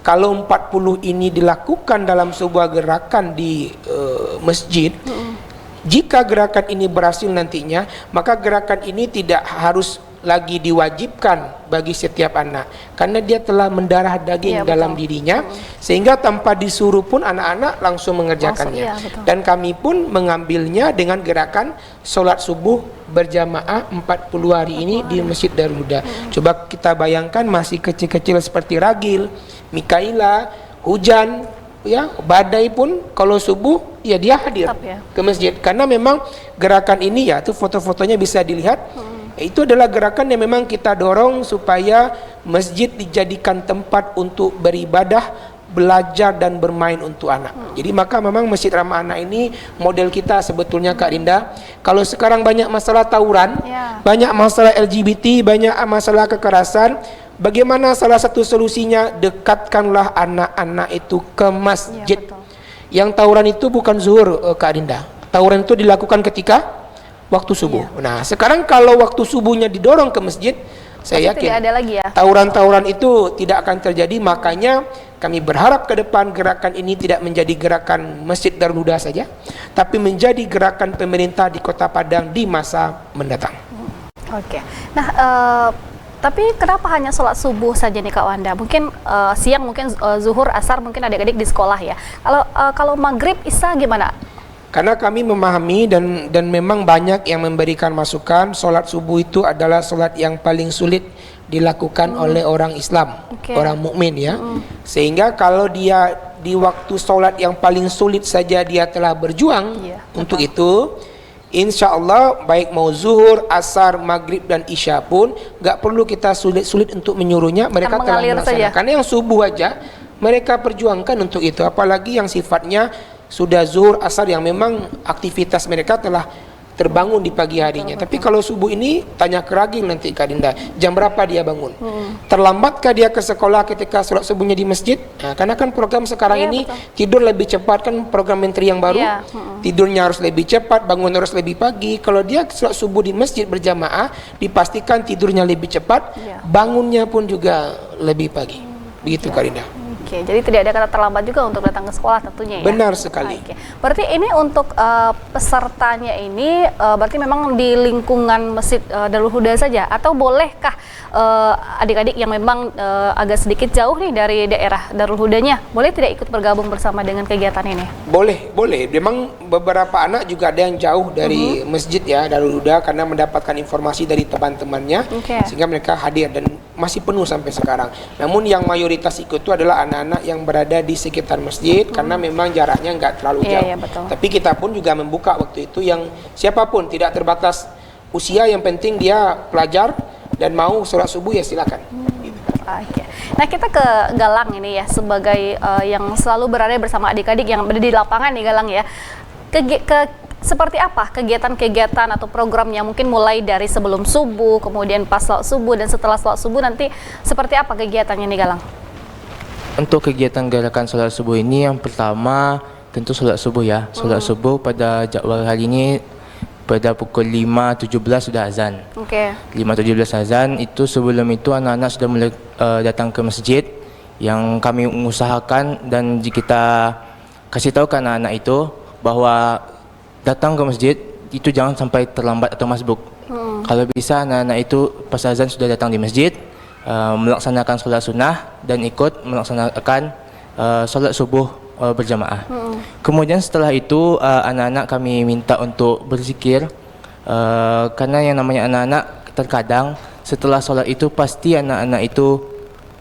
kalau 40 ini dilakukan dalam sebuah gerakan di masjid, jika gerakan ini berhasil nantinya, maka gerakan ini tidak harus lagi diwajibkan bagi setiap anak, karena dia telah mendarah daging dalam dirinya, sehingga tanpa disuruh pun anak-anak langsung mengerjakannya. Dan kami pun mengambilnya dengan gerakan solat subuh berjamaah 40 hari ini di Masjid Darul Huda. Coba kita bayangkan, masih kecil-kecil seperti ragil, Mikaila, hujan, ya, badai pun kalau subuh ya dia hadir ke masjid, karena memang gerakan ini, ya, itu foto-fotonya bisa dilihat. Itu adalah gerakan yang memang kita dorong supaya masjid dijadikan tempat untuk beribadah, belajar dan bermain untuk anak. Jadi maka memang Masjid Ramah Anak ini model kita sebetulnya, Kak Rinda. Kalau sekarang banyak masalah tawuran, banyak masalah LGBT, banyak masalah kekerasan, bagaimana salah satu solusinya? Dekatkanlah anak-anak itu ke masjid. Yang tawuran itu bukan zuhur, Kak Rinda. Tawuran itu dilakukan ketika waktu subuh. Nah, sekarang kalau waktu subuhnya didorong ke masjid, saya yakin tidak ada lagi ya tawuran-tawuran itu tidak akan terjadi. Makanya kami berharap ke depan gerakan ini tidak menjadi gerakan Masjid Darul Huda saja, tapi menjadi gerakan pemerintah di Kota Padang di masa mendatang. Oke. Nah, tapi kenapa hanya sholat subuh saja nih Kak Wanda? Mungkin siang, mungkin zuhur, asar, mungkin adik-adik di sekolah ya. Kalau maghrib, isya gimana? Karena kami memahami dan memang banyak yang memberikan masukan, sholat subuh itu adalah sholat yang paling sulit dilakukan oleh orang Islam, orang mukmin, ya. Sehingga kalau dia di waktu sholat yang paling sulit saja dia telah berjuang untuk itu, insya Allah baik mau zuhur, asar, maghrib dan isya pun gak perlu kita sulit-sulit untuk menyuruhnya, mereka telah melaksanakan. Karena yang subuh aja mereka perjuangkan untuk itu, apalagi yang sifatnya sudah zuhur, asar, yang memang aktivitas mereka telah terbangun di pagi harinya. Tapi kalau subuh ini, tanya ke ragil nanti Kak Dinda, jam berapa dia bangun? Terlambatkah dia ke sekolah ketika sholat subuhnya di masjid? Nah, karena kan program sekarang ini tidur lebih cepat, kan program menteri yang baru, tidurnya harus lebih cepat, bangun harus lebih pagi. Kalau dia sholat subuh di masjid berjamaah, dipastikan tidurnya lebih cepat, bangunnya pun juga lebih pagi. Begitu Kak Dinda. Oke, jadi tidak ada kata terlambat juga untuk datang ke sekolah tentunya ya? Benar sekali. Oke. Berarti ini untuk pesertanya ini berarti memang di lingkungan Masjid Darul Huda saja, atau bolehkah adik-adik yang memang agak sedikit jauh nih dari daerah Darul Hudanya, boleh tidak ikut bergabung bersama dengan kegiatan ini? Boleh, boleh. Memang beberapa anak juga ada yang jauh dari masjid ya, Darul Huda, karena mendapatkan informasi dari teman-temannya, sehingga mereka hadir dan masih penuh sampai sekarang. Namun yang mayoritas ikut itu adalah anak-anak yang berada di sekitar masjid, karena memang jaraknya nggak terlalu jauh. Tapi kita pun juga membuka waktu itu yang siapapun, tidak terbatas usia, yang penting dia pelajar dan mau sholat subuh ya silakan. Nah, kita ke Galang ini ya, sebagai yang selalu berada bersama adik-adik yang berada di lapangan nih Galang ya. Seperti apa kegiatan-kegiatan atau program yang mungkin mulai dari sebelum subuh, kemudian pas sholat subuh, dan setelah sholat subuh nanti seperti apa kegiatannya nih Galang? Untuk kegiatan gerakan sholat subuh ini, yang pertama tentu sholat subuh ya. Sholat subuh pada jadwal hari ini pada pukul 5.17 sudah azan. 5.17 azan, itu sebelum itu anak-anak sudah mulai datang ke masjid, yang kami mengusahakan dan kita kasih tahu ke anak-anak itu bahwa datang ke masjid itu jangan sampai terlambat atau masbuk. Kalau bisa anak-anak itu pas azan sudah datang di masjid, melaksanakan sholat sunnah dan ikut melaksanakan sholat subuh berjamaah. Kemudian setelah itu anak-anak kami minta untuk berzikir, karena yang namanya anak-anak terkadang setelah sholat itu pasti anak-anak itu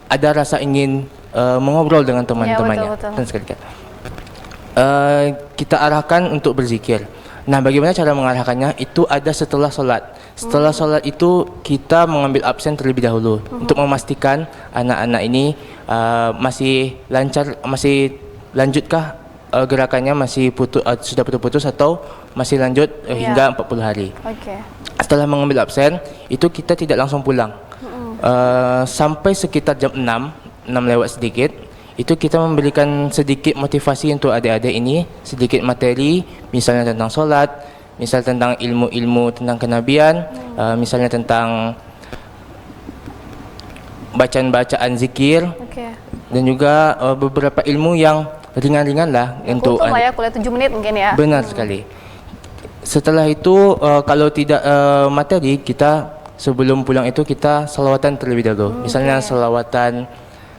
ada rasa ingin mengobrol dengan teman-temannya. Kita arahkan untuk berzikir. Nah, bagaimana cara mengarahkannya? Itu ada setelah sholat. Setelah sholat itu kita mengambil absen terlebih dahulu untuk memastikan anak-anak ini masih lancar, masih lanjutkah gerakannya, masih sudah putus-putus atau masih lanjut hingga 40 hari. Setelah mengambil absen, itu kita tidak langsung pulang. Sampai sekitar jam 6 lewat sedikit, itu kita memberikan sedikit motivasi untuk adik-adik ini, sedikit materi, misalnya tentang sholat, misalnya tentang ilmu-ilmu tentang kenabian, misalnya tentang bacaan-bacaan zikir. dan juga beberapa ilmu yang ringan-ringan lah untuk Untung lah ya kuliah 7 menit mungkin ya. benar sekali. Setelah itu kalau tidak materi, kita sebelum pulang itu kita salawatan terlebih dahulu. Misalnya salawatan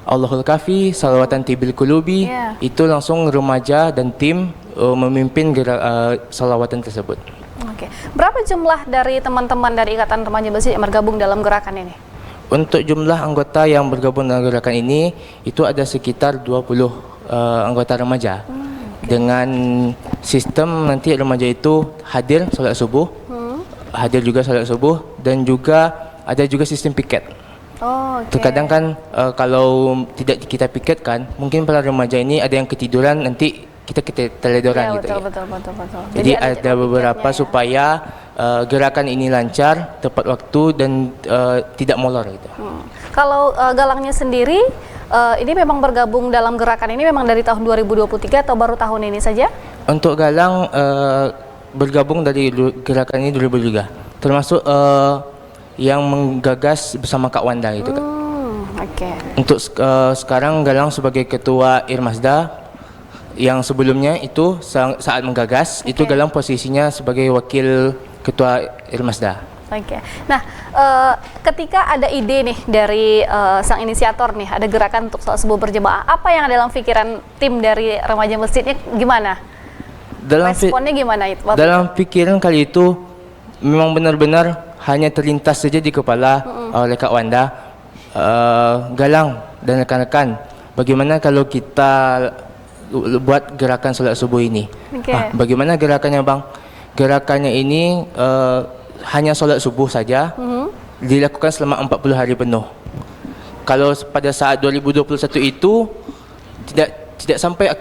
Allahul Kafi, salawatan Tibil Kulubi, itu langsung remaja dan tim memimpin salawatan tersebut. Oke. Berapa jumlah dari teman-teman dari Ikatan Remaja Masjid yang bergabung dalam gerakan ini? Untuk jumlah anggota yang bergabung dalam gerakan ini, itu ada sekitar 20 anggota remaja. Dengan sistem nanti remaja itu hadir sholat subuh, hadir juga sholat subuh, dan juga ada juga sistem piket. Terkadang kan kalau tidak kita piketkan, mungkin para remaja ini ada yang ketiduran, nanti kita teledoran gitu betul. Jadi ada beberapa supaya gerakan ini lancar, tepat waktu, dan tidak molor gitu. Kalau Galangnya sendiri, ini memang bergabung dalam gerakan ini memang dari tahun 2023 atau baru tahun ini saja? Untuk Galang bergabung dari gerakan ini 2023, termasuk yang menggagas bersama Kak Wanda gitu kan. Untuk sekarang Galang sebagai ketua Irmasda, yang sebelumnya itu saat menggagas itu Galang posisinya sebagai wakil ketua Irmasda. Nah, ketika ada ide nih dari sang inisiator nih, ada gerakan untuk sholat subuh berjamaah, apa yang dalam pikiran tim dari remaja masjidnya gimana? Responnya gimana itu? Dalam pikiran kali itu memang benar-benar hanya terlintas saja di kepala oleh Kak Wanda, Galang dan rekan-rekan, bagaimana kalau kita buat gerakan sholat subuh ini? Bagaimana gerakannya Bang? Gerakannya ini hanya sholat subuh saja, dilakukan selama 40 hari penuh. Kalau pada saat 2021 itu tidak sampai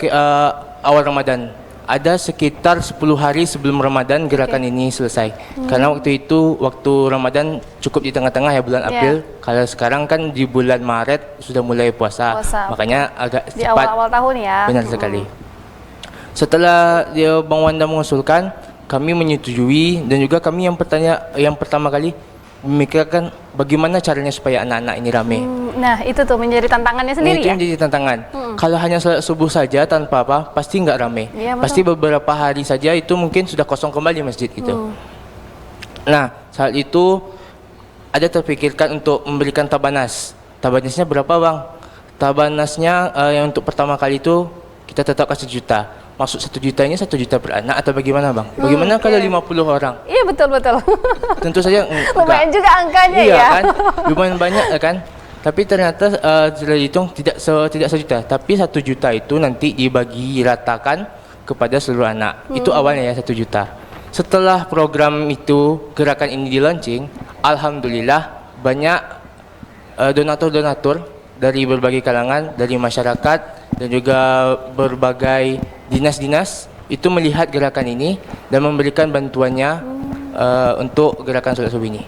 awal Ramadan. Ada sekitar 10 hari sebelum Ramadan gerakan ini selesai. Karena waktu itu waktu Ramadan cukup di tengah-tengah ya, bulan April. Kalau sekarang kan di bulan Maret sudah mulai puasa. Makanya agak di cepat. Awal-awal tahun ya. Benar sekali. Setelah Bang Wanda mengusulkan, kami menyetujui, dan juga kami yang pertama kali memikirkan bagaimana caranya supaya anak-anak ini rame. Nah, itu tuh menjadi tantangannya sendiri itu menjadi tantangan. Kalau hanya sholat subuh saja tanpa apa, pasti nggak rame. Pasti beberapa hari saja itu mungkin sudah kosong kembali masjid itu. Nah, saat itu ada terpikirkan untuk memberikan tabanas. Tabanasnya berapa Bang? Tabanasnya yang untuk pertama kali itu kita tetapkan 1 juta. Maksud 1 juta ini 1 juta per anak atau bagaimana Bang? Bagaimana kalau 50 orang? Iya betul. Tentu saja lumayan juga angkanya iya, ya. Kan? Lumayan banyak kan? Tapi ternyata setelah dihitung tidak 1 juta, tapi 1 juta itu nanti dibagi ratakan kepada seluruh anak. Itu awalnya ya 1 juta. Setelah program itu, gerakan ini di launching, alhamdulillah banyak donatur-donatur dari berbagai kalangan, dari masyarakat dan juga berbagai dinas-dinas itu melihat gerakan ini dan memberikan bantuannya untuk gerakan sholat subuh ini.